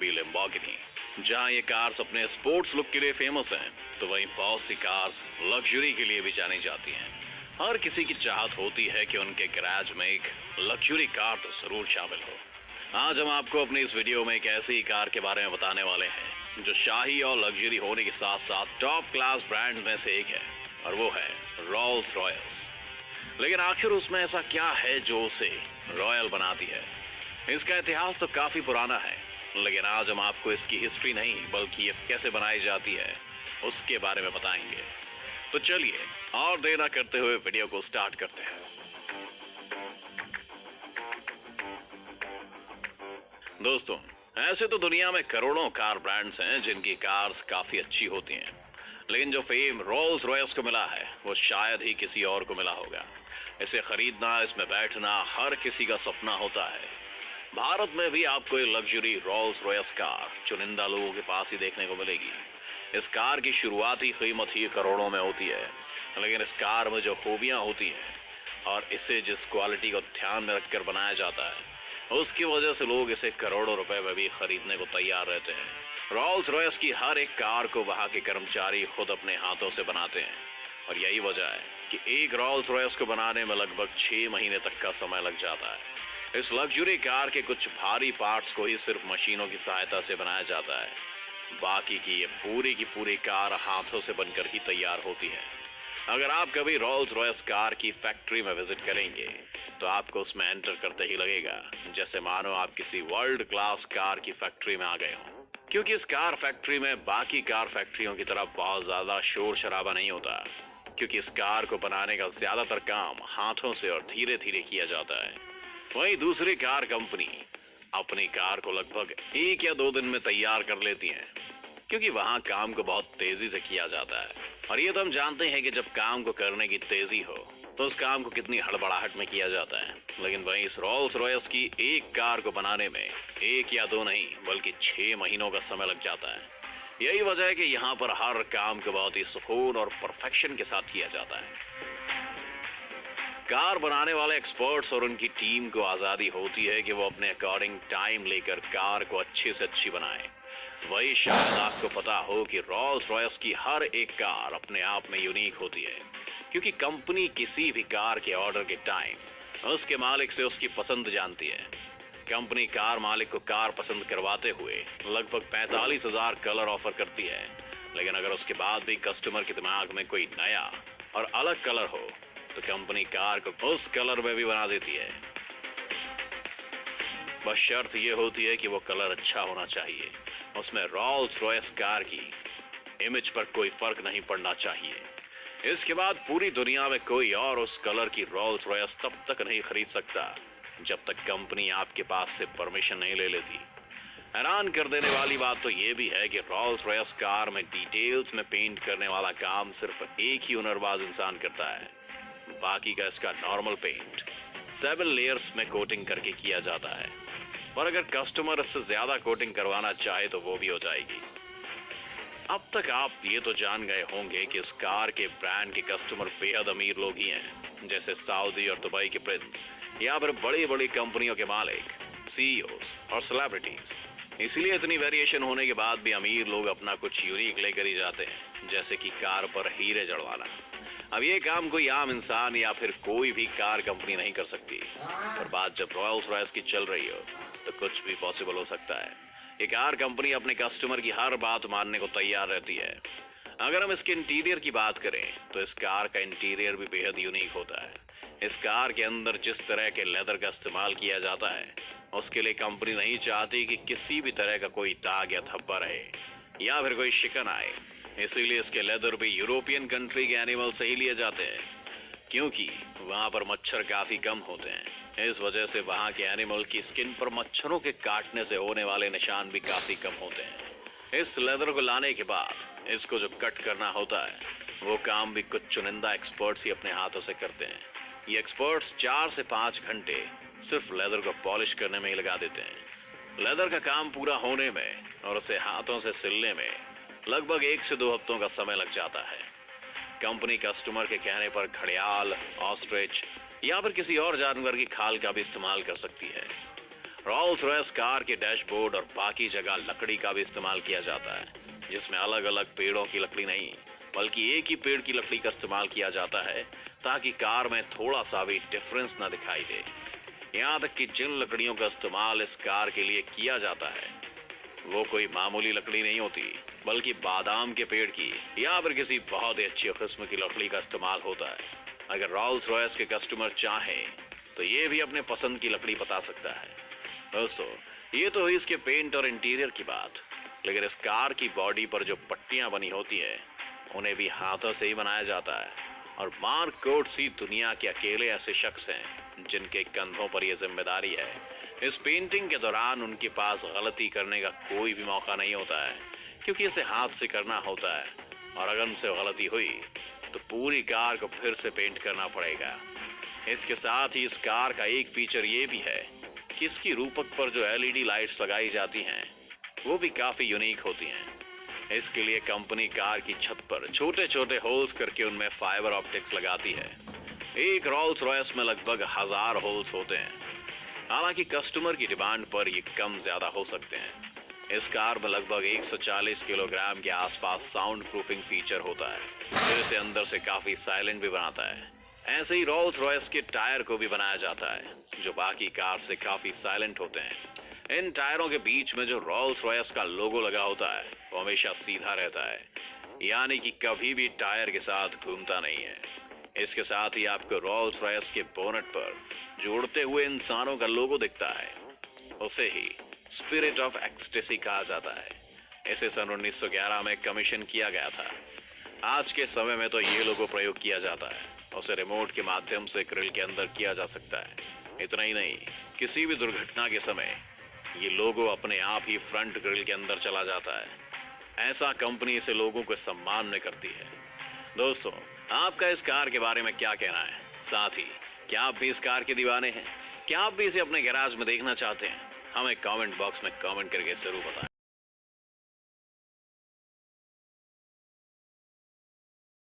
कभी लैम्बोर्गिनी। जहां ये कार्स अपने स्पोर्ट्स लुक के लिए फेमस हैं, तो वहीं बहुत सी कार्स लग्जरी के लिए भी जानी जाती हैं। हर किसी की चाहत होती है कि उनके गैराज में एक लग्जरी कार तो जरूर शामिल हो। आज हम आपको अपनी इस वीडियो में एक ऐसी कार के बारे में बताने वाले हैं जो शाही और लग्जरी होने के साथ साथ टॉप क्लास ब्रांड में से एक है, और वो है रोल्स रॉयस। लेकिन आखिर उसमें ऐसा क्या है जो उसे रॉयल बनाती है? इसका इतिहास तो काफी पुराना है, लेकिन आज हम आपको इसकी हिस्ट्री नहीं बल्कि ये कैसे बनाई जाती है उसके बारे में बताएंगे। तो चलिए और देर न करते हुए वीडियो को स्टार्ट करते हैं। दोस्तों, ऐसे तो दुनिया में करोड़ों कार ब्रांड्स हैं जिनकी कार्स काफी अच्छी होती हैं, लेकिन जो फेम रोल्स रॉयस को मिला है वो शायद ही किसी और को मिला होगा। इसे खरीदना, इसमें बैठना हर किसी का सपना होता है। भारत में भी आपको ये लग्जरी रोल्स रॉयस कार चुनिंदा लोगों के पास ही देखने को मिलेगी। इस कार की शुरुआती कीमत ही करोड़ों में होती है, लेकिन इस कार में जो खूबियां होती हैं और इसे जिस क्वालिटी को ध्यान में रखकर बनाया जाता है, उसकी वजह से लोग इसे करोड़ों रुपए में भी खरीदने को तैयार रहते हैं। रोल्स रॉयस की हर एक कार को वहां के कर्मचारी खुद अपने हाथों से बनाते हैं, और यही वजह है कि एक रोल्स रॉयस को बनाने में लगभग 6 महीने तक का समय लग जाता है। इस लग्जरी कार के कुछ भारी पार्ट्स को ही सिर्फ मशीनों की सहायता से बनाया जाता है, बाकी की ये पूरी की पूरी कार हाथों से बनकर ही तैयार होती है। अगर आप कभी रोल्स रॉयस कार की फैक्ट्री में विजिट करेंगे तो आपको उसमें एंटर करते ही लगेगा जैसे मानो आप किसी वर्ल्ड क्लास कार की फैक्ट्री में आ गए हों, क्योंकि इस कार फैक्ट्री में बाकी कार फैक्ट्रियों की तरह बहुत ज्यादा शोर शराबा नहीं होता, क्योंकि इस कार को बनाने का ज्यादातर काम हाथों से और धीरे धीरे किया जाता है। वहीं दूसरी कार कंपनी अपनी कार को लगभग 1 या 2 दिन में तैयार कर लेती है, क्योंकि वहां काम को बहुत तेजी से किया जाता है। और ये तो हम जानते हैं कि जब काम को करने की तेजी हो तो उस काम को कितनी हड़बड़ाहट में किया जाता है। लेकिन वहीं इस रोल्स रॉयस की एक कार को बनाने में 1 या 2 नहीं बल्कि 6 महीनों का समय लग जाता है। यही वजह है कि यहाँ पर हर काम को बहुत ही सुकून और परफेक्शन के साथ किया जाता है। कार बनाने वाले एक्सपर्ट्स और उनकी टीम को आजादी होती है कि वो अपने अकॉर्डिंग टाइम लेकर कार को अच्छी से अच्छी बनाएं। वही शायद आपको पता हो कि रोल्स रॉयस की हर एक कार अपने आप में यूनिक होती है, क्योंकि कंपनी किसी भी कार के ऑर्डर के टाइम उसके मालिक से उसकी पसंद जानती है। कंपनी कार मालिक को कार पसंद करवाते हुए लगभग 45,000 कलर ऑफर करती है, लेकिन अगर उसके बाद भी कस्टमर के दिमाग में कोई नया और अलग कलर हो तो कंपनी कार को उस कलर में भी बना देती है। बस शर्त यह होती है कि वो कलर अच्छा होना चाहिए, उसमें रोल्स रॉयस कार की इमेज पर कोई फर्क नहीं पड़ना चाहिए। इसके बाद पूरी दुनिया में कोई और उस कलर की रोल्स रॉयस तब तक नहीं खरीद सकता जब तक कंपनी आपके पास से परमिशन नहीं ले लेती। हैरान कर देने वाली बात तो ये भी है कि रोल्स रॉयस कार में डिटेल्स में पेंट करने वाला काम सिर्फ एक ही हुनरबाज इंसान करता है। बाकी का इसका नॉर्मल पेंट 7 लेयर्स में कोटिंग करके किया जाता है, और अगर कस्टमर इससे ज्यादा कोटिंग करवाना चाहे तो वो भी हो जाएगी। अब तक आप ये तो जान गए होंगे कि इस कार के ब्रांड के कस्टमर बेहद अमीर लोग ही हैं, जैसे सऊदी और दुबई के प्रिंस या फिर बड़ी बड़ी कंपनियों के मालिक, सीईओज और सेलिब्रिटीज। इसलिए इतनी वेरिएशन होने के बाद भी अमीर लोग अपना कुछ यूनिक लेकर ही जाते हैं, जैसे कि कार पर हीरे जड़वाना। अब ये काम कोई आम इंसान या फिर कोई भी कार कंपनी नहीं कर सकती, और बात जब रोल्स रॉयस की चल रही हो तो कुछ भी पॉसिबल हो सकता है। ये कार कंपनी अपने कस्टमर की हर बात मानने को तैयार रहती है। अगर हम इसके इंटीरियर की बात करें तो इस कार का इंटीरियर भी बेहद यूनिक होता है। इस कार के अंदर जिस तरह के लेदर का इस्तेमाल किया जाता है, उसके लिए कंपनी नहीं चाहती कि किसी भी तरह का कोई दाग या धब्बा रहे या फिर कोई शिकन आए। इसीलिए इसके लेदर भी यूरोपियन कंट्री के एनिमल से ही लिए जाते हैं, क्योंकि वहाँ पर मच्छर काफी कम होते हैं। इस वजह से वहाँ के एनिमल की स्किन पर मच्छरों के काटने से होने वाले निशान भी काफी कम होते हैं। इस लेदर को लाने के बाद इसको जो कट करना होता है वो काम भी कुछ चुनिंदा एक्सपर्ट्स ही अपने हाथों से करते हैं। ये एक्सपर्ट्स 4 से 5 घंटे सिर्फ लेदर को पॉलिश करने में ही लगा देते हैं। लेदर का काम पूरा होने में और उसे हाथों से सिलने में लगभग 1 से 2 हफ्तों का समय लग जाता है। कंपनी कस्टमर के कहने पर घड़ियाल, ऑस्ट्रिच या फिर किसी और जानवर की खाल का भी इस्तेमाल कर सकती है। रॉल्स रॉयस कार के डैशबोर्ड और बाकी जगह लकड़ी का भी इस्तेमाल किया जाता है, जिसमें अलग अलग पेड़ों की लकड़ी नहीं बल्कि एक ही पेड़ की लकड़ी का इस्तेमाल किया जाता है, ताकि कार में थोड़ा सा भी डिफरेंस न दिखाई दे। यहाँ तक कि जिन लकड़ियों का इस्तेमाल इस कार के लिए किया जाता है वो कोई मामूली लकड़ी नहीं होती, बल्कि बादाम के पेड़ की या फिर किसी बहुत ही अच्छी किस्म की लकड़ी का इस्तेमाल होता है। अगर रॉल्स रॉयस के कस्टमर चाहें तो ये भी अपने पसंद की लकड़ी बता सकता है। दोस्तों, ये तो हुई इसके पेंट और इंटीरियर की बात, लेकिन इस कार की बॉडी पर जो पट्टियां बनी होती है उन्हें भी हाथों से ही बनाया जाता है। और मार्क कोट्स ही दुनिया के अकेले ऐसे शख्स हैं जिनके कंधों पर यह जिम्मेदारी है। इस पेंटिंग के दौरान उनके पास गलती करने का कोई भी मौका नहीं होता है, क्योंकि इसे हाथ से करना होता है, और अगर उनसे गलती हुई तो पूरी कार को फिर से पेंट करना पड़ेगा। इसके साथ ही इस कार का एक फीचर ये भी है कि इसकी रूपक पर जो LED लाइट्स लगाई जाती हैं वो भी काफी यूनिक होती हैं। इसके लिए कंपनी कार की छत पर छोटे छोटे होल्स करके उनमें फाइबर ऑप्टिक्स लगाती है। एक रॉल्स रॉयस में लगभग 1000 होल्स होते हैं। हालांकि कस्टमर की डिमांड पर ये कम ज्यादा हो सकते हैं। इस कार में लगभग 140 किलोग्राम के आसपास साउंड प्रूफिंग फीचर होता है, जो इसे अंदर से काफी साइलेंट भी बनाता है। ऐसे ही रॉल्स रॉयस के टायर को भी बनाया जाता है, जो बाकी कार से काफी साइलेंट होते हैं। इन टायरों के बीच में जो रॉल्स रॉयस का लोगो लगा होता है वो हमेशा सीधा रहता है, यानी कि कभी भी टायर के साथ घूमता नहीं है। इसके साथ ही आपको रॉल्स रॉयस के बोनट पर जोड़ते हुए इंसानों का लोगो दिखता है। उसे ही स्पिरिट ऑफ एक्सटेसी कहा जाता है। इसे सन 1911 में कमीशन किया गया था। आज के समय में तो ये लोगो प्रयोग किया जाता है, उसे रिमोट के माध्यम से ग्रिल के अंदर किया जा सकता है। इतना ही नहीं, किसी भी दुर्घटना के समय ये लोगो अपने आप ही फ्रंट ग्रिल के अंदर चला जाता है। ऐसा कंपनी इसे लोगों को सम्मान में करती है। दोस्तों, आपका इस कार के बारे में क्या कहना है? साथ ही क्या आप भी इस कार के दीवाने हैं? क्या आप भी इसे अपने गैराज में देखना चाहते हैं? हमें कमेंट बॉक्स में कमेंट करके जरूर बताएं।